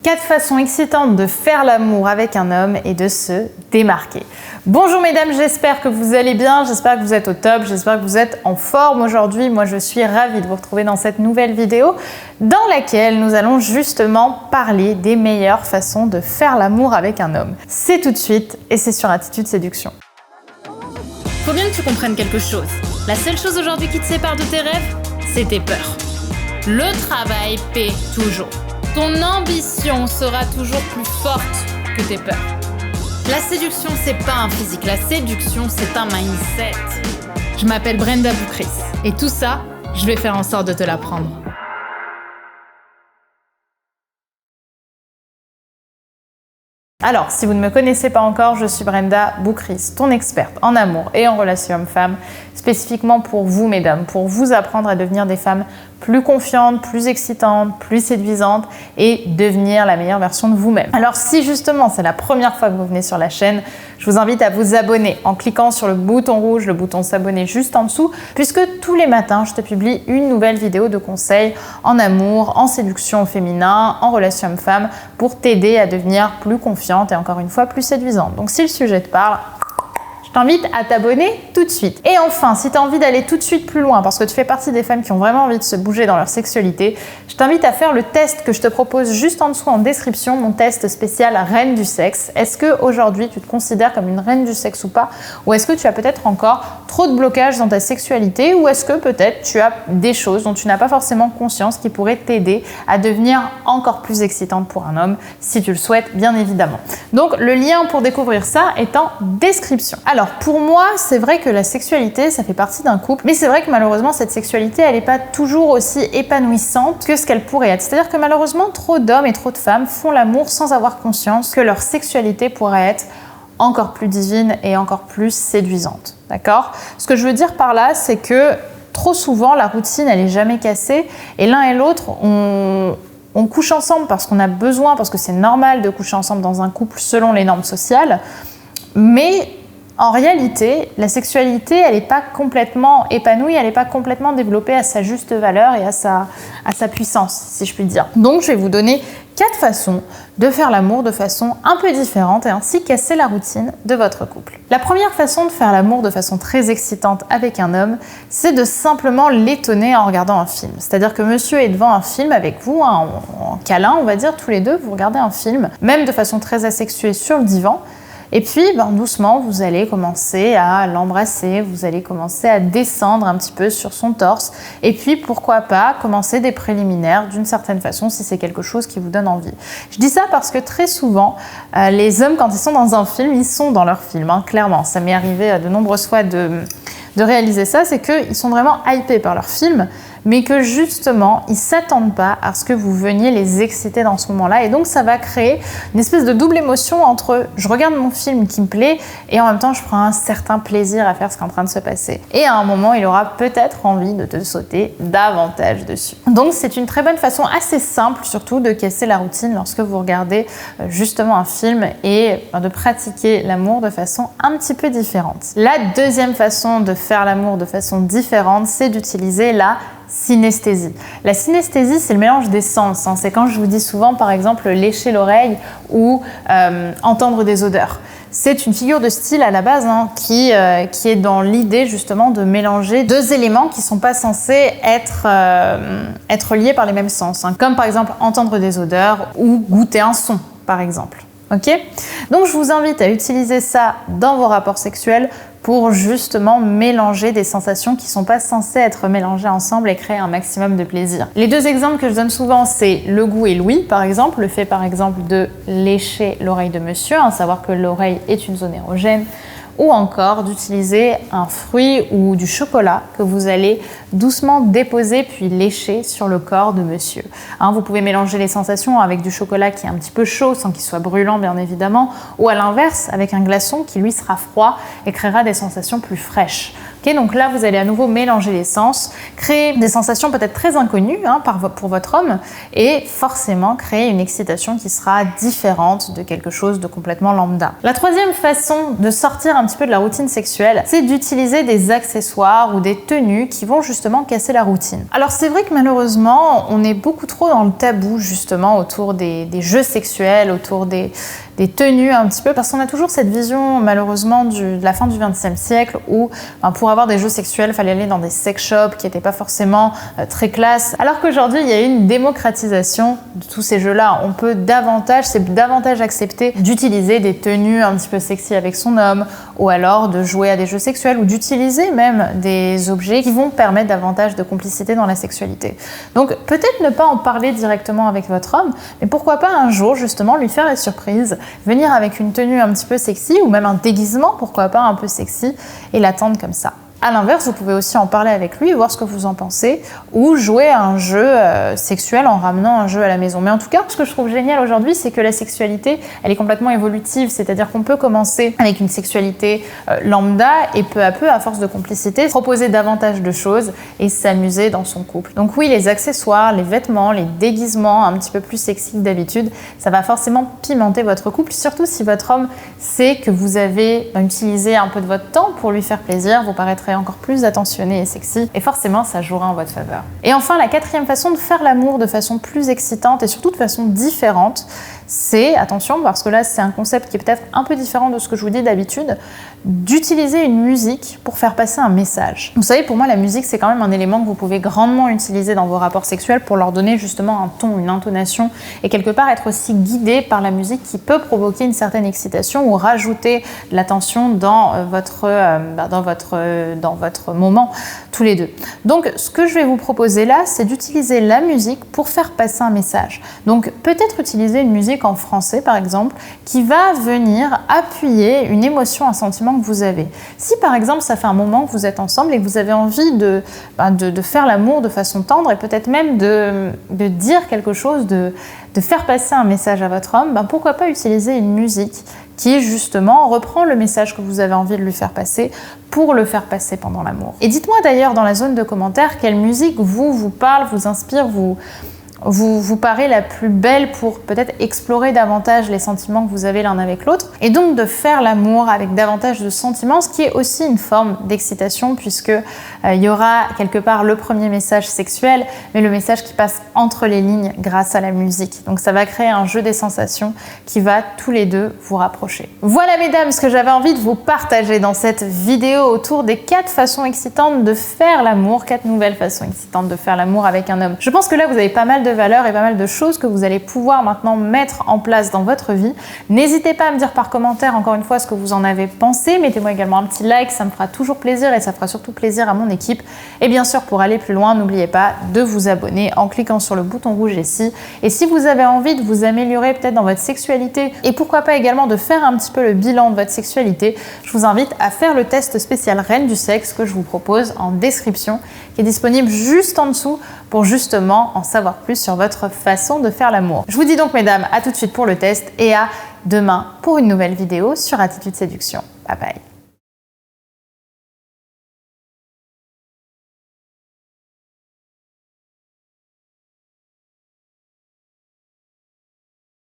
4 façons excitantes de faire l'amour avec un homme et de se démarquer. Bonjour mesdames, j'espère que vous allez bien, j'espère que vous êtes au top, j'espère que vous êtes en forme aujourd'hui. Moi je suis ravie de vous retrouver dans cette nouvelle vidéo dans laquelle nous allons justement parler des meilleures façons de faire l'amour avec un homme. C'est tout de suite et c'est sur Attitude Séduction. Faut bien que tu comprennes quelque chose. La seule chose aujourd'hui qui te sépare de tes rêves, c'est tes peurs. Le travail paie toujours. Ton ambition sera toujours plus forte que tes peurs. La séduction, c'est pas un physique. La séduction, c'est un mindset. Je m'appelle Brenda Boukris. Et tout ça, je vais faire en sorte de te l'apprendre. Alors, si vous ne me connaissez pas encore, je suis Brenda Boukris, ton experte en amour et en relations hommes-femmes, spécifiquement pour vous, mesdames, pour vous apprendre à devenir des femmes plus confiantes, plus excitantes, plus séduisantes et devenir la meilleure version de vous-même. Alors, si justement c'est la première fois que vous venez sur la chaîne, je vous invite à vous abonner en cliquant sur le bouton rouge, le bouton s'abonner juste en dessous, puisque tous les matins, je te publie une nouvelle vidéo de conseils en amour, en séduction au féminin, en relations hommes-femmes, pour t'aider à devenir plus confiante et encore une fois plus séduisante. Donc si le sujet te parle, je t'invite à t'abonner tout de suite. Et enfin, si tu as envie d'aller tout de suite plus loin, parce que tu fais partie des femmes qui ont vraiment envie de se bouger dans leur sexualité, je t'invite à faire le test que je te propose juste en dessous en description, mon test spécial Reine du sexe. Est-ce qu'aujourd'hui, tu te considères comme une reine du sexe ou pas? Ou est-ce que tu as peut-être encore trop de blocages dans ta sexualité? Ou est-ce que peut-être tu as des choses dont tu n'as pas forcément conscience qui pourraient t'aider à devenir encore plus excitante pour un homme, si tu le souhaites, bien évidemment. Donc, le lien pour découvrir ça est en description. Alors, pour moi, c'est vrai que la sexualité, ça fait partie d'un couple, mais c'est vrai que malheureusement, cette sexualité, elle n'est pas toujours aussi épanouissante que ce qu'elle pourrait être. C'est-à-dire que malheureusement, trop d'hommes et trop de femmes font l'amour sans avoir conscience que leur sexualité pourrait être encore plus divine et encore plus séduisante. D'accord ? Ce que je veux dire par là, c'est que trop souvent, la routine, elle n'est jamais cassée, et l'un et l'autre, on couche ensemble parce qu'on a besoin, parce que c'est normal de coucher ensemble dans un couple selon les normes sociales, mais en réalité, la sexualité, elle n'est pas complètement épanouie, elle n'est pas complètement développée à sa juste valeur et à sa puissance, si je puis dire. Donc, je vais vous donner 4 façons de faire l'amour de façon un peu différente et ainsi casser la routine de votre couple. La première façon de faire l'amour de façon très excitante avec un homme, c'est de simplement l'étonner en regardant un film. C'est-à-dire que monsieur est devant un film avec vous, en câlin, on va dire, tous les deux, vous regardez un film, même de façon très asexuée sur le divan. Et puis, doucement, vous allez commencer à l'embrasser, vous allez commencer à descendre un petit peu sur son torse. Et puis, pourquoi pas, commencer des préliminaires d'une certaine façon, si c'est quelque chose qui vous donne envie. Je dis ça parce que très souvent, les hommes, quand ils sont dans un film, ils sont dans leur film, clairement. Ça m'est arrivé de nombreuses fois de réaliser ça, c'est qu'ils sont vraiment hypés par leur film, mais que justement, ils ne s'attendent pas à ce que vous veniez les exciter dans ce moment-là. Et donc, ça va créer une espèce de double émotion entre je regarde mon film qui me plaît et en même temps, je prends un certain plaisir à faire ce qui est en train de se passer. Et à un moment, il aura peut-être envie de te sauter davantage dessus. Donc, c'est une très bonne façon, assez simple surtout, de casser la routine lorsque vous regardez justement un film et de pratiquer l'amour de façon un petit peu différente. La deuxième façon de faire l'amour de façon différente, c'est d'utiliser la synesthésie. La synesthésie, c'est le mélange des sens. C'est quand je vous dis souvent, par exemple, lécher l'oreille ou entendre des odeurs. C'est une figure de style à la base qui est dans l'idée justement de mélanger 2 éléments qui ne sont pas censés être liés par les mêmes sens. Comme par exemple entendre des odeurs ou goûter un son, par exemple. Ok ? Donc je vous invite à utiliser ça dans vos rapports sexuels pour justement mélanger des sensations qui ne sont pas censées être mélangées ensemble et créer un maximum de plaisir. Les 2 exemples que je donne souvent, c'est le goût et l'ouïe, par exemple, le fait par exemple de lécher l'oreille de monsieur, savoir que l'oreille est une zone érogène, ou encore d'utiliser un fruit ou du chocolat que vous allez doucement déposer puis lécher sur le corps de monsieur. Vous pouvez mélanger les sensations avec du chocolat qui est un petit peu chaud sans qu'il soit brûlant bien évidemment, ou à l'inverse avec un glaçon qui lui sera froid et créera des sensations plus fraîches. Okay, donc là, vous allez à nouveau mélanger les sens, créer des sensations peut-être très inconnues pour votre homme et forcément créer une excitation qui sera différente de quelque chose de complètement lambda. La troisième façon de sortir un petit peu de la routine sexuelle, c'est d'utiliser des accessoires ou des tenues qui vont justement casser la routine. Alors c'est vrai que malheureusement, on est beaucoup trop dans le tabou justement autour des jeux sexuels, autour des tenues un petit peu, parce qu'on a toujours cette vision malheureusement de la fin du XXe siècle où pour avoir des jeux sexuels, il fallait aller dans des sex shops qui n'étaient pas forcément très classe. Alors qu'aujourd'hui, il y a une démocratisation de tous ces jeux-là. C'est davantage accepté d'utiliser des tenues un petit peu sexy avec son homme, ou alors de jouer à des jeux sexuels, ou d'utiliser même des objets qui vont permettre davantage de complicité dans la sexualité. Donc peut-être ne pas en parler directement avec votre homme, mais pourquoi pas un jour justement lui faire la surprise, venir avec une tenue un petit peu sexy ou même un déguisement, pourquoi pas un peu sexy, et l'attendre comme ça. À l'inverse, vous pouvez aussi en parler avec lui, voir ce que vous en pensez, ou jouer à un jeu sexuel en ramenant un jeu à la maison. Mais en tout cas, ce que je trouve génial aujourd'hui, c'est que la sexualité, elle est complètement évolutive, c'est-à-dire qu'on peut commencer avec une sexualité lambda et peu à peu, à force de complicité, proposer davantage de choses et s'amuser dans son couple. Donc oui, les accessoires, les vêtements, les déguisements un petit peu plus sexy que d'habitude, ça va forcément pimenter votre couple, surtout si votre homme sait que vous avez utilisé un peu de votre temps pour lui faire plaisir, vous paraîtrez encore plus attentionné et sexy, et forcément ça jouera en votre faveur. Et enfin, la quatrième façon de faire l'amour de façon plus excitante et surtout de façon différente, c'est, attention, parce que là c'est un concept qui est peut-être un peu différent de ce que je vous dis d'habitude, d'utiliser une musique pour faire passer un message. Vous savez, pour moi la musique c'est quand même un élément que vous pouvez grandement utiliser dans vos rapports sexuels pour leur donner justement un ton, une intonation, et quelque part être aussi guidé par la musique qui peut provoquer une certaine excitation ou rajouter de la tension dans votre moment tous les deux. Donc ce que je vais vous proposer là, c'est d'utiliser la musique pour faire passer un message. Donc peut-être utiliser une musique en français par exemple qui va venir appuyer une émotion, un sentiment que vous avez. Si par exemple ça fait un moment que vous êtes ensemble et que vous avez envie de faire l'amour de façon tendre et peut-être même de dire quelque chose, de faire passer un message à votre homme, pourquoi pas utiliser une musique qui justement reprend le message que vous avez envie de lui faire passer pour le faire passer pendant l'amour. Et dites-moi d'ailleurs dans la zone de commentaires quelle musique vous parle, vous inspire, vous paraît la plus belle pour peut-être explorer davantage les sentiments que vous avez l'un avec l'autre, et donc de faire l'amour avec davantage de sentiments, ce qui est aussi une forme d'excitation puisque il y aura quelque part le premier message sexuel, mais le message qui passe entre les lignes grâce à la musique. Donc ça va créer un jeu des sensations qui va tous les deux vous rapprocher. Voilà mesdames, ce que j'avais envie de vous partager dans cette vidéo autour des 4 façons excitantes de faire l'amour, 4 nouvelles façons excitantes de faire l'amour avec un homme. Je pense que là vous avez pas mal de valeurs et pas mal de choses que vous allez pouvoir maintenant mettre en place dans votre vie. N'hésitez pas à me dire par commentaire encore une fois ce que vous en avez pensé. Mettez-moi également un petit like, ça me fera toujours plaisir et ça fera surtout plaisir à mon équipe. Et bien sûr, pour aller plus loin, n'oubliez pas de vous abonner en cliquant sur le bouton rouge ici. Et si vous avez envie de vous améliorer peut-être dans votre sexualité et pourquoi pas également de faire un petit peu le bilan de votre sexualité, je vous invite à faire le test spécial Reine du sexe que je vous propose en description, qui est disponible juste en dessous pour justement en savoir plus sur votre façon de faire l'amour. Je vous dis donc mesdames, à tout de suite pour le test et à demain pour une nouvelle vidéo sur Attitude Séduction. Bye bye.